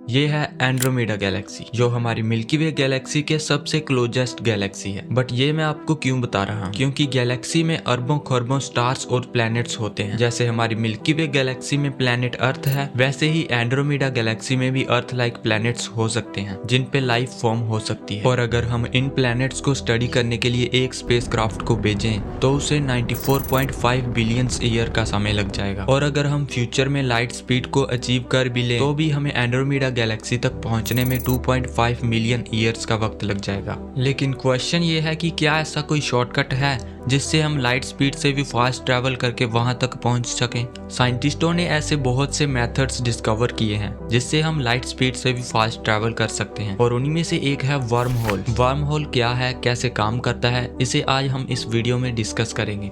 ये है Andromeda Galaxy, जो हमारी मिल्की वे गैलेक्सी के सबसे क्लोजेस्ट गैलेक्सी है। बट ये मैं आपको क्यों बता रहा हूँ, क्योंकि गैलेक्सी में अरबों खरबों स्टार्स और प्लैनेट्स होते हैं। जैसे हमारी मिल्की वे गैलेक्सी में प्लैनेट अर्थ है, वैसे ही एंड्रोमेडा गैलेक्सी में भी अर्थ लाइक प्लैनेट्स हो सकते हैं, जिन पे लाइफ फॉर्म हो सकती है। और अगर हम इन प्लैनेट्स को स्टडी करने के लिए एक स्पेसक्राफ्ट को भेजें तो उसे 94.5 बिलियन ईयर का समय लग जाएगा। और अगर हम फ्यूचर में लाइट स्पीड को अचीव कर भी लें तो भी हमें एंड्रोमेडा गैलेक्सी तक पहुंचने में 2.5 मिलियन ईयर्स का वक्त लग जाएगा। लेकिन क्वेश्चन ये है कि क्या ऐसा कोई शॉर्टकट है जिससे हम लाइट स्पीड से भी फास्ट ट्रैवल करके वहां तक पहुंच सकें? साइंटिस्टों ने ऐसे बहुत से मेथड्स डिस्कवर किए हैं जिससे हम लाइट स्पीड से भी फास्ट ट्रैवल कर सकते हैं, और उन्हीं में से एक है वर्म होल। वर्म होल क्या है, कैसे काम करता है, इसे आज हम इस वीडियो में डिस्कस करेंगे।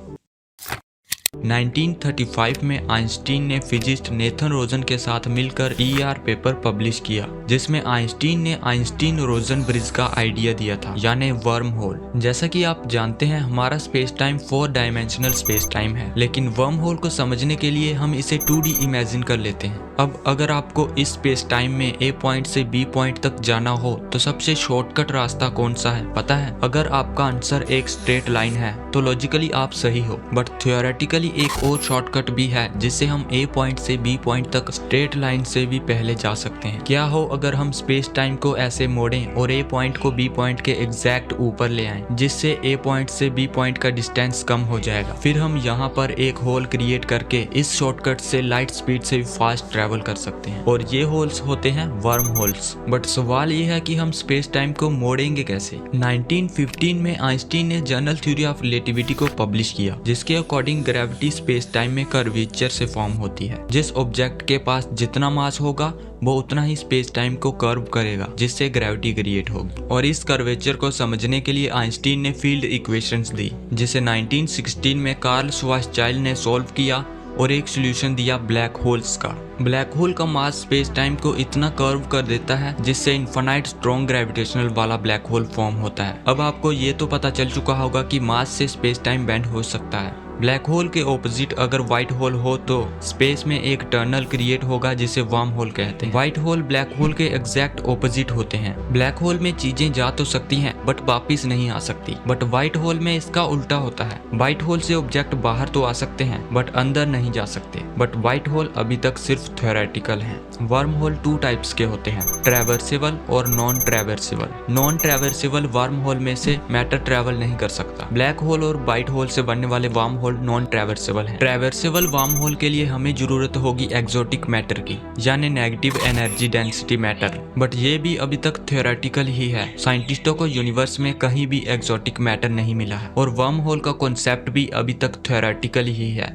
1935 में आइंस्टीन ने फिजिस्ट नेथन रोजन के साथ मिलकर ER पेपर पब्लिश किया, जिसमें आइंस्टीन ने आइंस्टीन रोजन ब्रिज का आइडिया दिया था, यानी वर्म होल। जैसा कि आप जानते हैं, हमारा space time 4 dimensional space time है, लेकिन वर्म होल को समझने के लिए हम इसे 2D इमेजिन कर लेते हैं। अब अगर आपको इस स्पेस टाइम में A पॉइंट से B पॉइंट तक जाना हो तो सबसे शॉर्टकट रास्ता कौन सा है पता है? अगर आपका आंसर एक स्ट्रेट लाइन है तो लॉजिकली आप सही हो, बट थियोरेटिकली एक और शॉर्टकट भी है जिससे हम A पॉइंट से B पॉइंट तक स्ट्रेट लाइन से भी पहले जा सकते हैं। क्या हो अगर हम स्पेस टाइम को ऐसे मोड़ें और A पॉइंट को B पॉइंट के एग्जैक्ट ऊपर ले आएं, जिससे A पॉइंट से B पॉइंट का डिस्टेंस कम हो जाएगा। फिर हम यहाँ पर एक होल क्रिएट करके इस शॉर्टकट से लाइट स्पीड से भी फास्ट ट्रैवल कर सकते हैं, और ये होल्स होते हैं वर्म होल्स। बट सवाल ये है कि हम स्पेस टाइम को मोड़ेंगे कैसे? 1915 में आइंस्टीन ने जनरल थ्योरी ऑफ रिलेटिविटी को पब्लिश किया, जिसके अकॉर्डिंग ग्रेविटी स्पेस टाइम में कर्वेचर से फॉर्म होती है। जिस ऑब्जेक्ट के पास जितना मास होगा वो उतना ही स्पेस टाइम को कर्व करेगा, जिससे ग्रेविटी क्रिएट होगी। और इस कर्वेचर को समझने के लिए आइंस्टीन ने फील्ड इक्वेशंस दी, जिसे 1916 में कार्ल श्वार्ज़चाइल्ड ने सॉल्व किया और एक सॉल्यूशन दिया ब्लैक होल्स का। ब्लैक होल का मास स्पेस टाइम को इतना कर्व कर देता है जिससे इनफाइनाइट स्ट्रॉन्ग ग्रेविटेशनल वाला ब्लैक होल फॉर्म होता है। अब आपको ये तो पता चल चुका होगा कि मास से स्पेस टाइम बेंड हो सकता है। ब्लैक होल के ऑपोजिट अगर व्हाइट होल हो तो स्पेस में एक टनल क्रिएट होगा जिसे वर्म होल कहते हैं। व्हाइट होल ब्लैक होल के एग्जैक्ट ऑपोजिट होते हैं। ब्लैक होल में चीजें जा तो सकती हैं बट वापिस नहीं आ सकती, बट व्हाइट होल में इसका उल्टा होता है। व्हाइट होल से ऑब्जेक्ट बाहर तो आ सकते हैं बट अंदर नहीं जा सकते, बट व्हाइट होल अभी तक सिर्फ थ्योरेटिकल हैं। वर्म होल 2 टाइप्स के होते हैं, ट्रैवर्सेबल और नॉन ट्रैवर्सेबल। नॉन ट्रैवर्सेबल वर्म होल में से मैटर ट्रैवल नहीं कर सकता। ब्लैक होल और व्हाइट होल से बनने वाले वर्म होल नॉन ट्रैवर्सेबल है। ट्रैवर्सेबल वर्म होल के लिए हमें जरूरत होगी एक्सोटिक मैटर की, यानी negative energy density matter, but ये भी अभी तक थ्योरेटिकल ही है। साइंटिस्टों को यूनिवर्स में कहीं भी एक्सोटिक मैटर नहीं मिला है, और वर्म होल का कॉन्सेप्ट भी अभी तक थ्योरेटिकल ही है।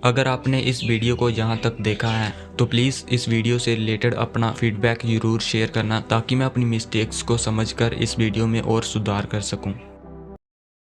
अगर आपने इस वीडियो को यहाँ तक देखा है तो प्लीज़ इस वीडियो से रिलेटेड अपना फीडबैक जरूर शेयर करना, ताकि मैं अपनी मिस्टेक्स को समझकर इस वीडियो में और सुधार कर सकूँ।